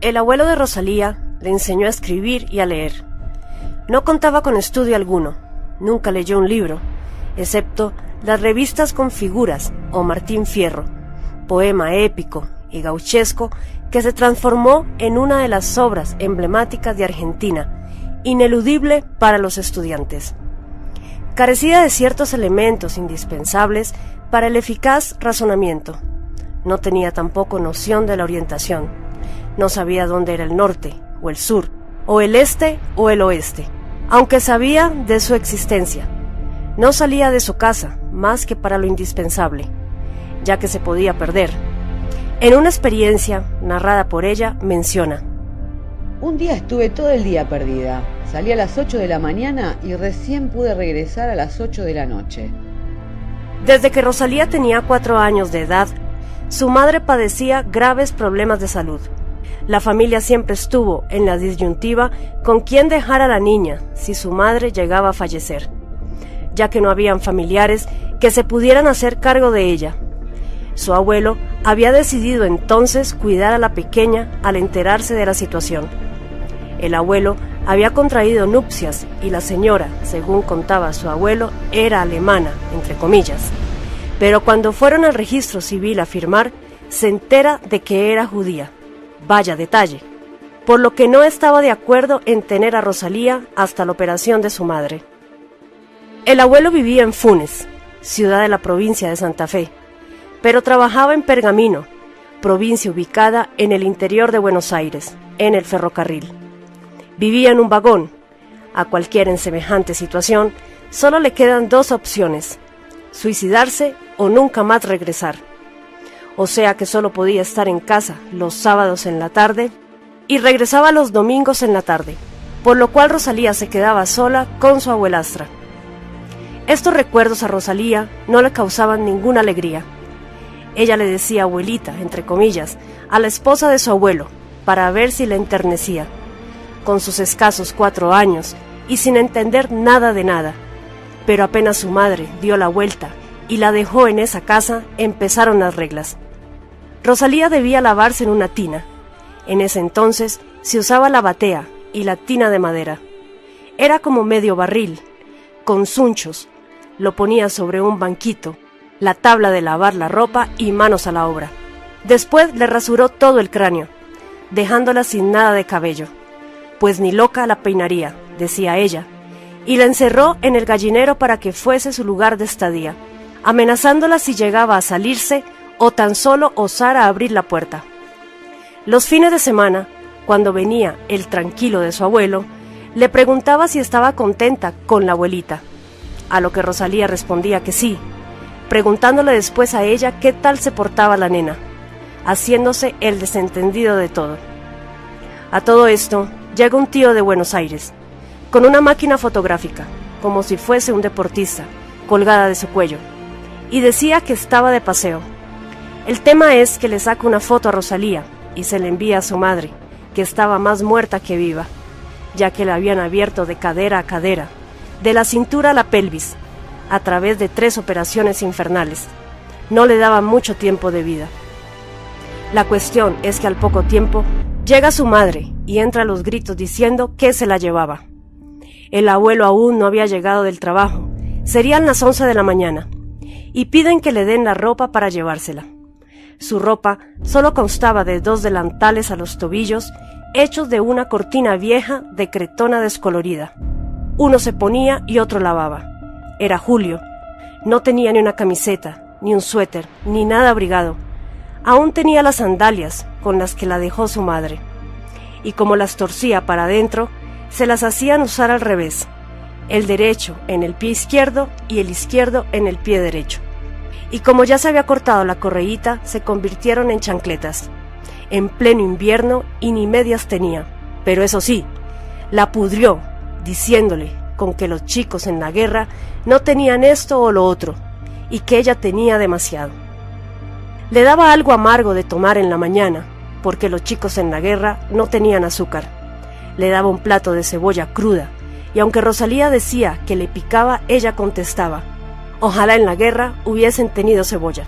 El abuelo de Rosalía le enseñó a escribir y a leer. No contaba con estudio alguno, nunca leyó un libro, excepto las revistas con figuras o Martín Fierro, poema épico y gauchesco que se transformó en una de las obras emblemáticas de Argentina, ineludible para los estudiantes. Carecía de ciertos elementos indispensables para el eficaz razonamiento. No tenía tampoco noción de la orientación. No sabía dónde era el norte o el sur, o el este o el oeste, aunque sabía de su existencia. No salía de su casa más que para lo indispensable, ya que se podía perder. En una experiencia narrada por ella menciona: un día estuve todo el día perdida. Salí a las 8 de la mañana y recién pude regresar a las 8 de la noche. Desde que Rosalía tenía 4 años de edad, su madre padecía graves problemas de salud. La familia siempre estuvo en la disyuntiva con quién dejar a la niña si su madre llegaba a fallecer, ya que no habían familiares que se pudieran hacer cargo de ella. Su abuelo había decidido entonces cuidar a la pequeña al enterarse de la situación. El abuelo había contraído nupcias y la señora, según contaba su abuelo, era alemana, entre comillas. Pero cuando fueron al registro civil a firmar, se entera de que era judía. Vaya detalle. Por lo que no estaba de acuerdo en tener a Rosalía hasta la operación de su madre. El abuelo vivía en Funes, ciudad de la provincia de Santa Fe, pero trabajaba en Pergamino, provincia ubicada en el interior de Buenos Aires, en el ferrocarril. Vivía en un vagón. A cualquiera en semejante situación, solo le quedan 2 opciones: suicidarse o nunca más regresar. O sea que solo podía estar en casa los sábados en la tarde y regresaba los domingos en la tarde, por lo cual Rosalía se quedaba sola con su abuelastra. Estos recuerdos a Rosalía no le causaban ninguna alegría. Ella le decía abuelita, entre comillas, a la esposa de su abuelo, para ver si le enternecía. Con sus escasos 4 años y sin entender nada de nada. Pero apenas su madre dio la vuelta y la dejó en esa casa, empezaron las reglas. Rosalía debía lavarse en una tina. En ese entonces se usaba la batea y la tina de madera. Era como medio barril, con sunchos. Lo ponía sobre un banquito, la tabla de lavar la ropa y manos a la obra. Después le rasuró todo el cráneo, dejándola sin nada de cabello, pues ni loca la peinaría, decía ella, y la encerró en el gallinero para que fuese su lugar de estadía, amenazándola si llegaba a salirse o tan solo osara abrir la puerta. Los fines de semana, cuando venía el tranquilo de su abuelo, le preguntaba si estaba contenta con la abuelita, a lo que Rosalía respondía que sí, preguntándole después a ella qué tal se portaba la nena, haciéndose el desentendido de todo. A todo esto, llega un tío de Buenos Aires, con una máquina fotográfica, como si fuese un deportista, colgada de su cuello, y decía que estaba de paseo. El tema es que le saca una foto a Rosalía y se le envía a su madre, que estaba más muerta que viva, ya que la habían abierto de cadera a cadera, de la cintura a la pelvis, a través de 3 operaciones infernales. No le daba mucho tiempo de vida. La cuestión es que al poco tiempo llega su madre y entra a los gritos diciendo que se la llevaba. El abuelo aún no había llegado del trabajo, serían las 11 de la mañana, y piden que le den la ropa para llevársela. Su ropa solo constaba de 2 delantales a los tobillos, hechos de una cortina vieja de cretona descolorida. Uno se ponía y otro lavaba. Era julio. No tenía ni una camiseta, ni un suéter, ni nada abrigado. Aún tenía las sandalias con las que la dejó su madre. Y como las torcía para adentro, se las hacían usar al revés. El derecho en el pie izquierdo y el izquierdo en el pie derecho. Y como ya se había cortado la correíta, se convirtieron en chancletas. En pleno invierno y ni medias tenía. Pero eso sí, la pudrió, diciéndole con que los chicos en la guerra no tenían esto o lo otro, y que ella tenía demasiado. Le daba algo amargo de tomar en la mañana, porque los chicos en la guerra no tenían azúcar. Le daba un plato de cebolla cruda, y aunque Rosalía decía que le picaba, ella contestaba: ojalá en la guerra hubiesen tenido cebolla.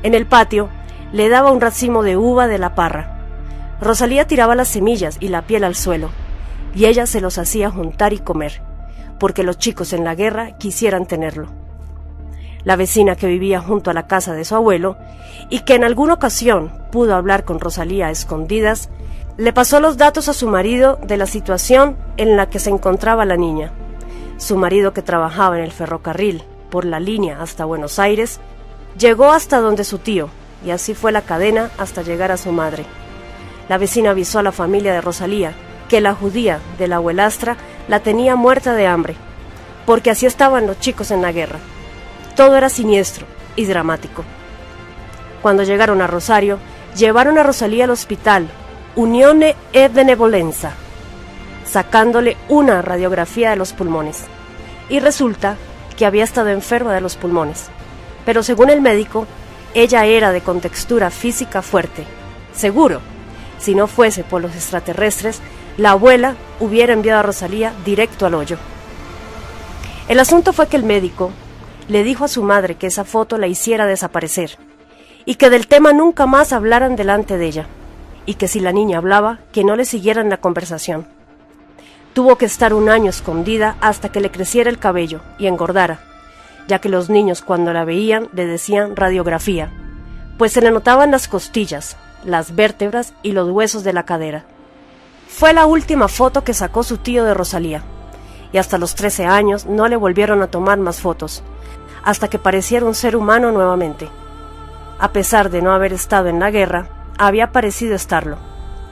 En el patio le daba un racimo de uva de la parra. Rosalía tiraba las semillas y la piel al suelo, y ella se los hacía juntar y comer, porque los chicos en la guerra quisieran tenerlo. La vecina que vivía junto a la casa de su abuelo, y que en alguna ocasión pudo hablar con Rosalía a escondidas, le pasó los datos a su marido de la situación en la que se encontraba la niña. Su marido, que trabajaba en el ferrocarril por la línea hasta Buenos Aires, llegó hasta donde su tío, y así fue la cadena hasta llegar a su madre. La vecina avisó a la familia de Rosalía que la judía de la abuelastra la tenía muerta de hambre, porque así estaban los chicos en la guerra. Todo era siniestro y dramático. Cuando llegaron a Rosario, llevaron a Rosalía al hospital Unione e Benevolenza, sacándole una radiografía de los pulmones, y resulta que había estado enferma de los pulmones, pero según el médico, ella era de contextura física fuerte. Seguro, si no fuese por los extraterrestres, la abuela hubiera enviado a Rosalía directo al hoyo. El asunto fue que el médico le dijo a su madre que esa foto la hiciera desaparecer, y que del tema nunca más hablaran delante de ella, y que si la niña hablaba, que no le siguieran la conversación. Tuvo que estar un año escondida hasta que le creciera el cabello y engordara, ya que los niños cuando la veían le decían radiografía, pues se le notaban las costillas, las vértebras y los huesos de la cadera. Fue la última foto que sacó su tío de Rosalía, y hasta los 13 años no le volvieron a tomar más fotos, hasta que pareciera un ser humano nuevamente. A pesar de no haber estado en la guerra, había parecido estarlo,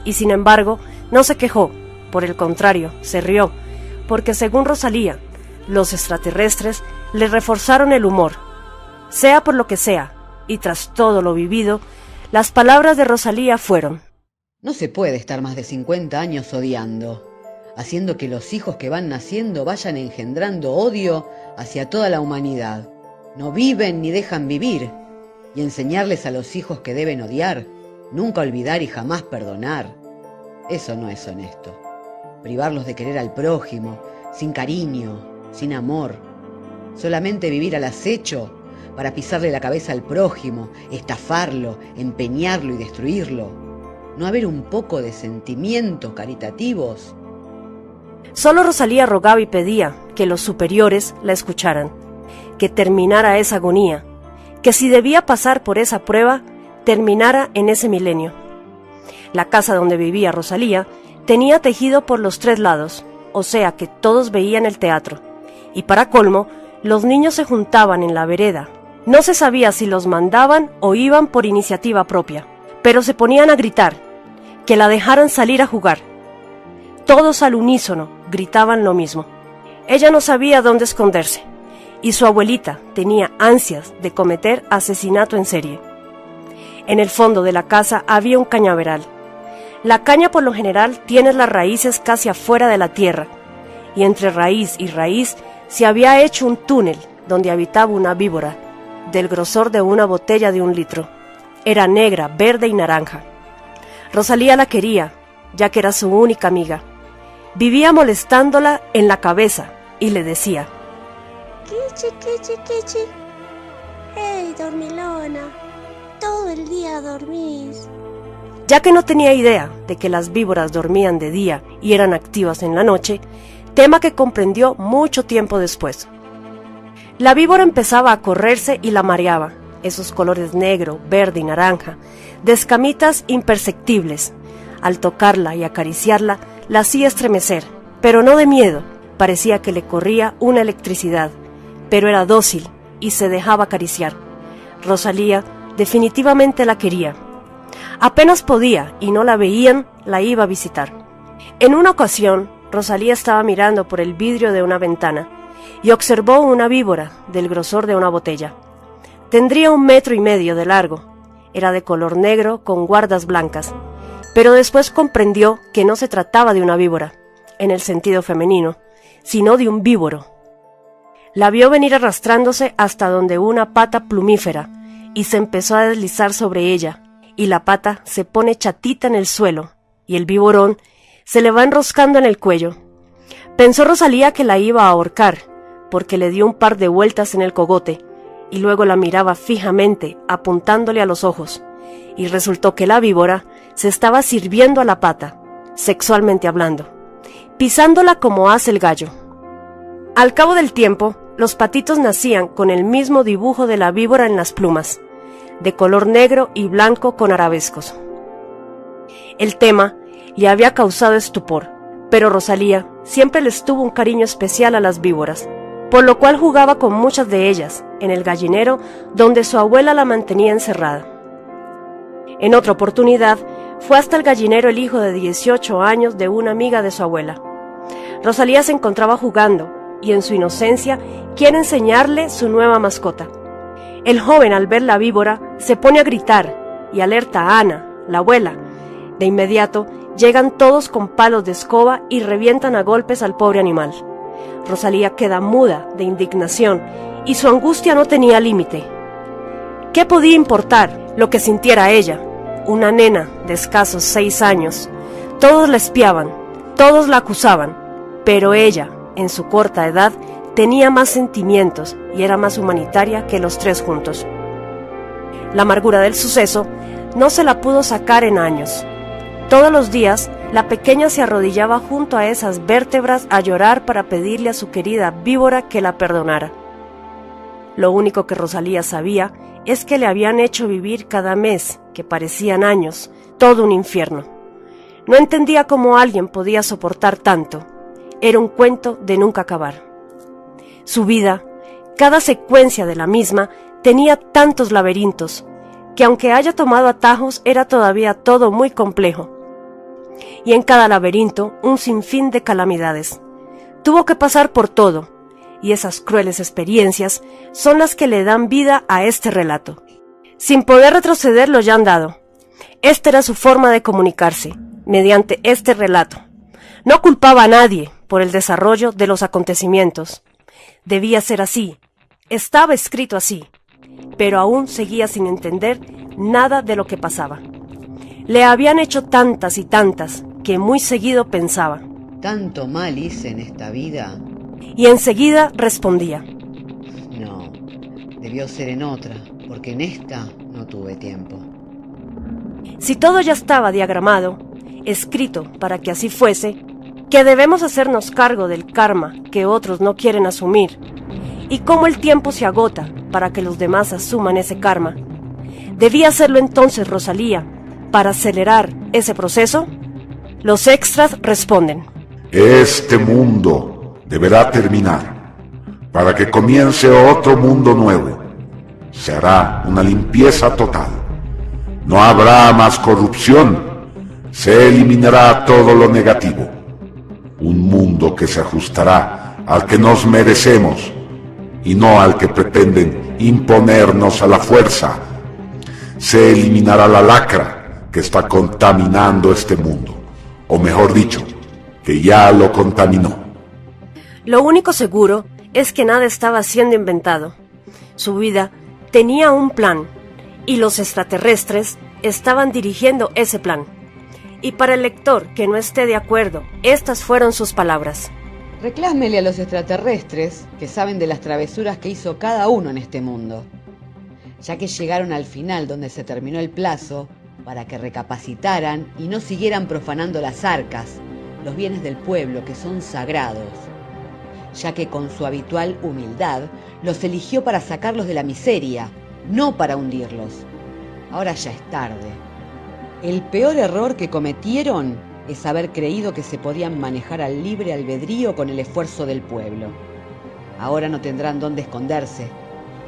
y sin embargo no se quejó, por el contrario, se rió, porque según Rosalía, los extraterrestres le reforzaron el humor. Sea por lo que sea, y tras todo lo vivido, las palabras de Rosalía fueron: No se puede estar más de 50 años odiando, haciendo que los hijos que van naciendo vayan engendrando odio hacia toda la humanidad. No viven ni dejan vivir, y enseñarles a los hijos que deben odiar, nunca olvidar y jamás perdonar. Eso no es honesto. Privarlos de querer al prójimo, sin cariño, sin amor. Solamente vivir al acecho para pisarle la cabeza al prójimo, estafarlo, empeñarlo y destruirlo. ¿No haber un poco de sentimientos caritativos? Solo Rosalía rogaba y pedía que los superiores la escucharan, que terminara esa agonía, que si debía pasar por esa prueba, terminara en ese milenio. La casa donde vivía Rosalía tenía tejido por los 3 lados, o sea que todos veían el teatro, y para colmo, los niños se juntaban en la vereda. No se sabía si los mandaban o iban por iniciativa propia, pero se ponían a gritar, que la dejaran salir a jugar. Todos al unísono gritaban lo mismo. Ella no sabía dónde esconderse, y su abuelita tenía ansias de cometer asesinato en serie. En el fondo de la casa había un cañaveral. La caña por lo general tiene las raíces casi afuera de la tierra, y entre raíz y raíz se había hecho un túnel donde habitaba una víbora, del grosor de una botella de 1 litro. Era negra, verde y naranja. Rosalía la quería, ya que era su única amiga. Vivía molestándola en la cabeza y le decía: Kichi, kichi, kichi. Hey, dormilona, todo el día dormís. Ya que no tenía idea de que las víboras dormían de día y eran activas en la noche, tema que comprendió mucho tiempo después. La víbora empezaba a correrse y la mareaba, esos colores negro, verde y naranja, de escamitas imperceptibles. Al tocarla y acariciarla, la hacía estremecer, pero no de miedo, parecía que le corría una electricidad, pero era dócil y se dejaba acariciar. Rosalía definitivamente la quería. Apenas podía y no la veían, la iba a visitar. En una ocasión, Rosalía estaba mirando por el vidrio de una ventana y observó una víbora del grosor de una botella. Tendría 1,5 metros de largo. Era de color negro con guardas blancas, pero después comprendió que no se trataba de una víbora, en el sentido femenino, sino de un víboro. La vio venir arrastrándose hasta donde una pata plumífera y se empezó a deslizar sobre ella, y la pata se pone chatita en el suelo, y el víborón se le va enroscando en el cuello. Pensó Rosalía que la iba a ahorcar, porque le dio un par de vueltas en el cogote, y luego la miraba fijamente, apuntándole a los ojos, y resultó que la víbora se estaba sirviendo a la pata, sexualmente hablando, pisándola como hace el gallo. Al cabo del tiempo, los patitos nacían con el mismo dibujo de la víbora en las plumas, de color negro y blanco con arabescos. El tema le había causado estupor, pero Rosalía siempre les tuvo un cariño especial a las víboras, por lo cual jugaba con muchas de ellas en el gallinero donde su abuela la mantenía encerrada. En otra oportunidad, fue hasta el gallinero el hijo de 18 años de una amiga de su abuela. Rosalía se encontraba jugando y en su inocencia quiere enseñarle su nueva mascota. El joven, al ver la víbora, se pone a gritar y alerta a Ana, la abuela. De inmediato llegan todos con palos de escoba y revientan a golpes al pobre animal. Rosalía queda muda de indignación y su angustia no tenía límite. ¿Qué podía importar lo que sintiera ella, una nena de escasos 6 años? Todos la espiaban, todos la acusaban, pero ella, en su corta edad, tenía más sentimientos y era más humanitaria que los 3 juntos. La amargura del suceso no se la pudo sacar en años. Todos los días, la pequeña se arrodillaba junto a esas vértebras a llorar para pedirle a su querida víbora que la perdonara. Lo único que Rosalía sabía es que le habían hecho vivir cada mes, que parecían años, todo un infierno. No entendía cómo alguien podía soportar tanto. Era un cuento de nunca acabar. Su vida, cada secuencia de la misma, tenía tantos laberintos, que aunque haya tomado atajos, era todavía todo muy complejo. Y en cada laberinto, un sinfín de calamidades. Tuvo que pasar por todo, y esas crueles experiencias son las que le dan vida a este relato. Sin poder retroceder lo ya andado. Esta era su forma de comunicarse, mediante este relato. No culpaba a nadie por el desarrollo de los acontecimientos. Debía ser así, estaba escrito así, pero aún seguía sin entender nada de lo que pasaba. Le habían hecho tantas y tantas que muy seguido pensaba: ¿tanto mal hice en esta vida? Y enseguida respondía: no, debió ser en otra, porque en esta no tuve tiempo. Si todo ya estaba diagramado, escrito para que así fuese, que debemos hacernos cargo del karma que otros no quieren asumir, y cómo el tiempo se agota para que los demás asuman ese karma, ¿debía hacerlo entonces Rosalía para acelerar ese proceso? Los extras responden: este mundo deberá terminar para que comience otro mundo nuevo. Se hará una limpieza total. No habrá más corrupción. Se eliminará todo lo negativo. Un mundo que se ajustará al que nos merecemos y no al que pretenden imponernos a la fuerza. Se eliminará la lacra que está contaminando este mundo, o mejor dicho, que ya lo contaminó. Lo único seguro es que nada estaba siendo inventado. Su vida tenía un plan, y los extraterrestres estaban dirigiendo ese plan. Y para el lector que no esté de acuerdo, estas fueron sus palabras: reclámele a los extraterrestres que saben de las travesuras que hizo cada uno en este mundo, ya que llegaron al final donde se terminó el plazo para que recapacitaran y no siguieran profanando las arcas, los bienes del pueblo que son sagrados, ya que con su habitual humildad los eligió para sacarlos de la miseria, no para hundirlos. Ahora ya es tarde. El peor error que cometieron es haber creído que se podían manejar al libre albedrío con el esfuerzo del pueblo. Ahora no tendrán dónde esconderse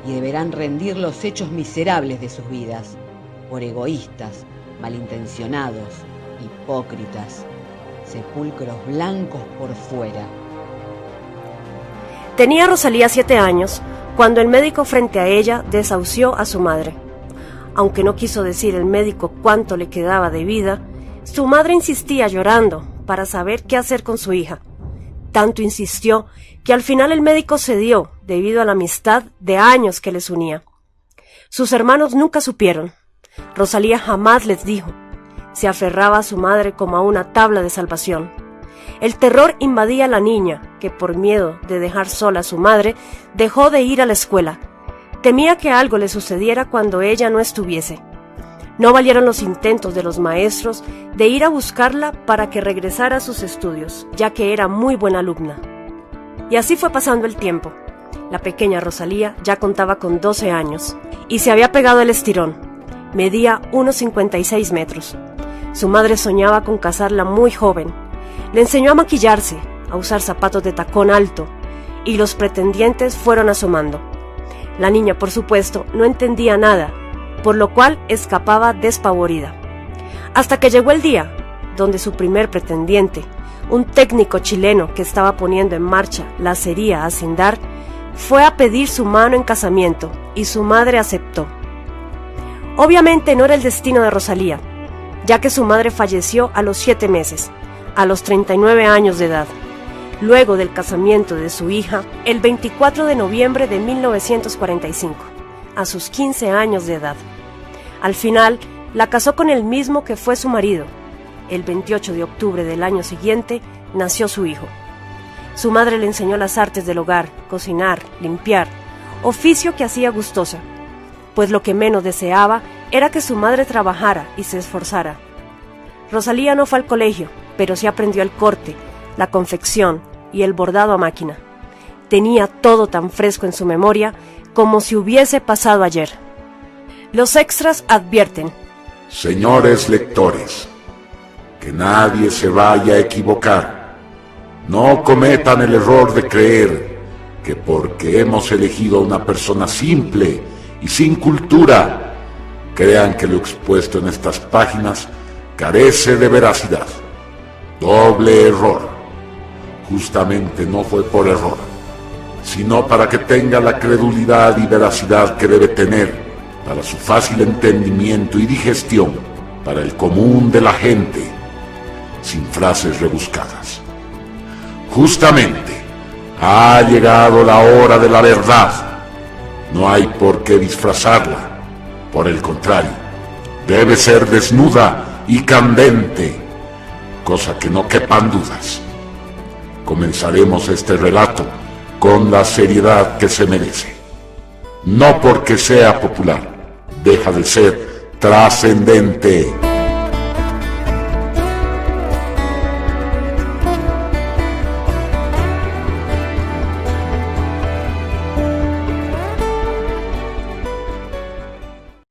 y deberán rendir los hechos miserables de sus vidas, por egoístas, malintencionados, hipócritas, sepulcros blancos por fuera. Tenía Rosalía 7 años cuando el médico frente a ella desahució a su madre. Aunque no quiso decir el médico cuánto le quedaba de vida, su madre insistía llorando para saber qué hacer con su hija. Tanto insistió que al final el médico cedió debido a la amistad de años que les unía. Sus hermanos nunca supieron. Rosalía jamás les dijo. Se aferraba a su madre como a una tabla de salvación. El terror invadía a la niña, que por miedo de dejar sola a su madre, dejó de ir a la escuela. Temía que algo le sucediera cuando ella no estuviese. No valieron los intentos de los maestros de ir a buscarla para que regresara a sus estudios, ya que era muy buena alumna. Y así fue pasando el tiempo. La pequeña Rosalía ya contaba con 12 años y se había pegado el estirón. Medía unos 56 metros. Su madre soñaba con casarla muy joven. Le enseñó a maquillarse, a usar zapatos de tacón alto, y los pretendientes fueron asomando. La niña, por supuesto, no entendía nada, por lo cual escapaba despavorida. Hasta que llegó el día donde su primer pretendiente, un técnico chileno que estaba poniendo en marcha la acería Hacendar, fue a pedir su mano en casamiento y su madre aceptó. Obviamente no era el destino de Rosalía, ya que su madre falleció a los 7 meses, a los 39 años de edad, luego del casamiento de su hija el 24 de noviembre de 1945, a sus 15 años de edad. Al final, la casó con el mismo que fue su marido. El 28 de octubre del año siguiente nació su hijo. Su madre le enseñó las artes del hogar, cocinar, limpiar, oficio que hacía gustosa, pues lo que menos deseaba era que su madre trabajara y se esforzara. Rosalía no fue al colegio, pero sí aprendió el corte, la confección y el bordado a máquina. Tenía todo tan fresco en su memoria como si hubiese pasado ayer. Los extras advierten: señores lectores, que nadie se vaya a equivocar. No cometan el error de creer que porque hemos elegido a una persona simple y sin cultura, crean que lo expuesto en estas páginas carece de veracidad. Doble error. Justamente no fue por error, sino para que tenga la credulidad y veracidad que debe tener para su fácil entendimiento y digestión para el común de la gente, sin frases rebuscadas. Justamente ha llegado la hora de la verdad. No hay por qué disfrazarla. Por el contrario, debe ser desnuda y candente, cosa que no quepan dudas. Comenzaremos este relato con la seriedad que se merece. No porque sea popular, deja de ser trascendente.